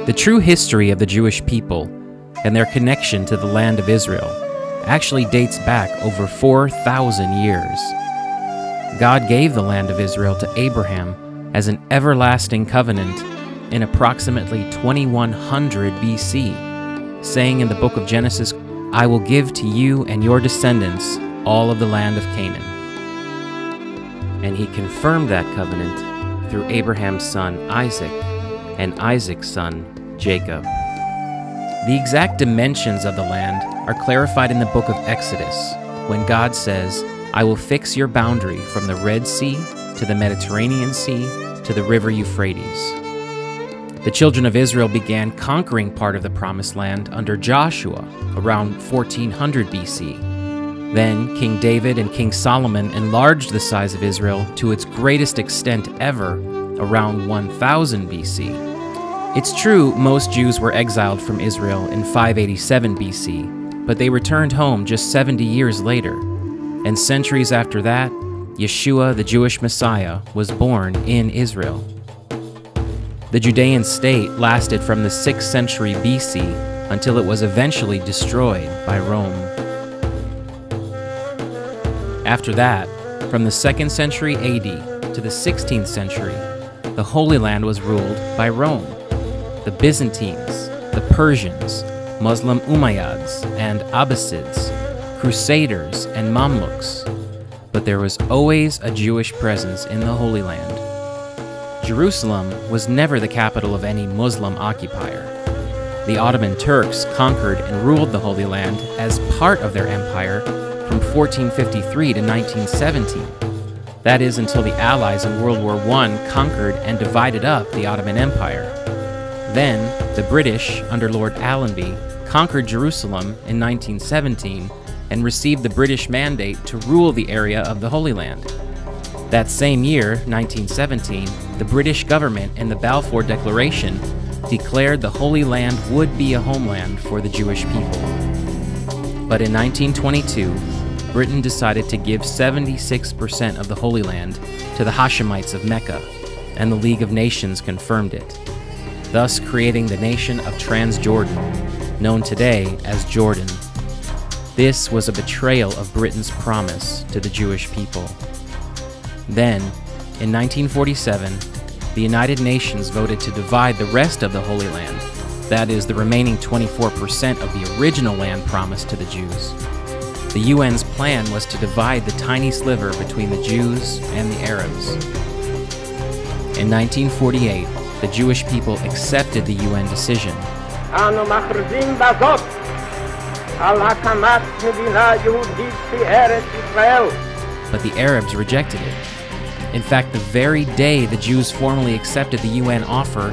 The true history of the Jewish people and their connection to the land of Israel actually dates back over 4,000 years. God gave the land of Israel to Abraham as an everlasting covenant in approximately 2100 BC, saying in the book of Genesis, "I will give to you and your descendants all of the land of Canaan." And he confirmed that covenant through Abraham's son Isaac and Isaac's son Jacob. The exact dimensions of the land are clarified in the book of Exodus, when God says, "I will fix your boundary from the Red Sea to the Mediterranean Sea to the river Euphrates." The children of Israel began conquering part of the Promised Land under Joshua around 1400 BC. Then King David and King Solomon enlarged the size of Israel to its greatest extent ever around 1000 BC. It's true most Jews were exiled from Israel in 587 BC, but they returned home just 70 years later. And centuries after that, Yeshua, the Jewish Messiah, was born in Israel. The Judean state lasted from the 6th century BC until it was eventually destroyed by Rome. After that, from the 2nd century AD to the 16th century, the Holy Land was ruled by Rome. The Byzantines, the Persians, Muslim Umayyads and Abbasids, Crusaders and Mamluks. But there was always a Jewish presence in the Holy Land. Jerusalem was never the capital of any Muslim occupier. The Ottoman Turks conquered and ruled the Holy Land as part of their empire from 1453 to 1917. That is until the Allies in World War I conquered and divided up the Ottoman Empire. Then, the British, under Lord Allenby, conquered Jerusalem in 1917 and received the British mandate to rule the area of the Holy Land. That same year, 1917, the British government in the Balfour Declaration declared the Holy Land would be a homeland for the Jewish people. But in 1922, Britain decided to give 76% of the Holy Land to the Hashemites of Mecca, and the League of Nations confirmed it, thus creating the nation of Transjordan, known today as Jordan. This was a betrayal of Britain's promise to the Jewish people. Then, in 1947, the United Nations voted to divide the rest of the Holy Land, that is, the remaining 24% of the original land promised to the Jews. The UN's plan was to divide the tiny sliver between the Jews and the Arabs. In 1948, the Jewish people accepted the UN decision. But the Arabs rejected it. In fact, the very day the Jews formally accepted the UN offer,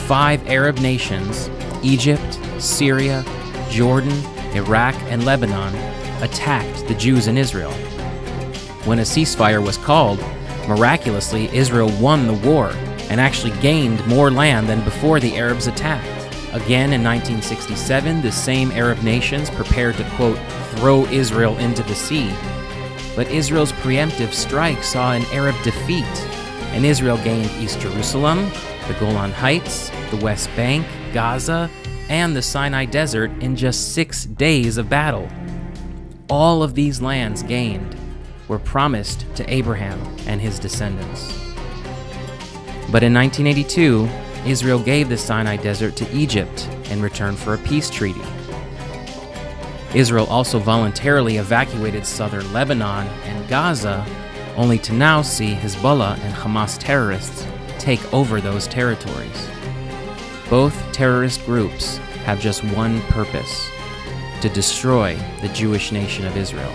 5 Arab nations, Egypt, Syria, Jordan, Iraq, and Lebanon, attacked the Jews in Israel. When a ceasefire was called, miraculously Israel won the war and actually gained more land than before the Arabs attacked. Again in 1967, the same Arab nations prepared to, quote, throw Israel into the sea. But Israel's preemptive strike saw an Arab defeat, and Israel gained East Jerusalem, the Golan Heights, the West Bank, Gaza, and the Sinai Desert in just 6 days of battle. All of these lands gained were promised to Abraham and his descendants. But in 1982, Israel gave the Sinai Desert to Egypt in return for a peace treaty. Israel also voluntarily evacuated southern Lebanon and Gaza, only to now see Hezbollah and Hamas terrorists take over those territories. Both terrorist groups have just one purpose: to destroy the Jewish nation of Israel.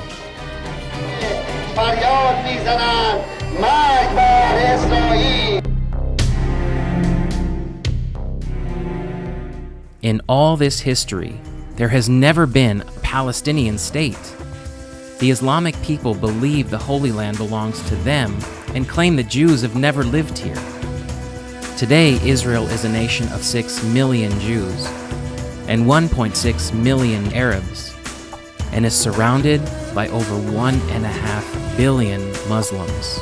In all this history, there has never been a Palestinian state. The Islamic people believe the Holy Land belongs to them and claim the Jews have never lived here. Today, Israel is a nation of 6 million Jews and 1.6 million Arabs, and is surrounded by over 1.5 billion Muslims.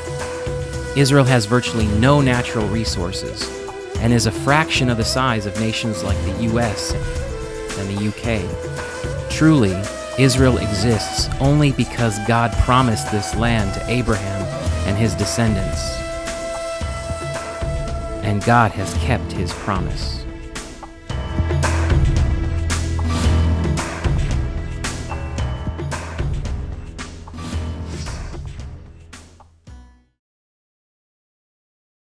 Israel has virtually no natural resources, and is a fraction of the size of nations like the US and the UK. Truly, Israel exists only because God promised this land to Abraham and his descendants. And God has kept his promise.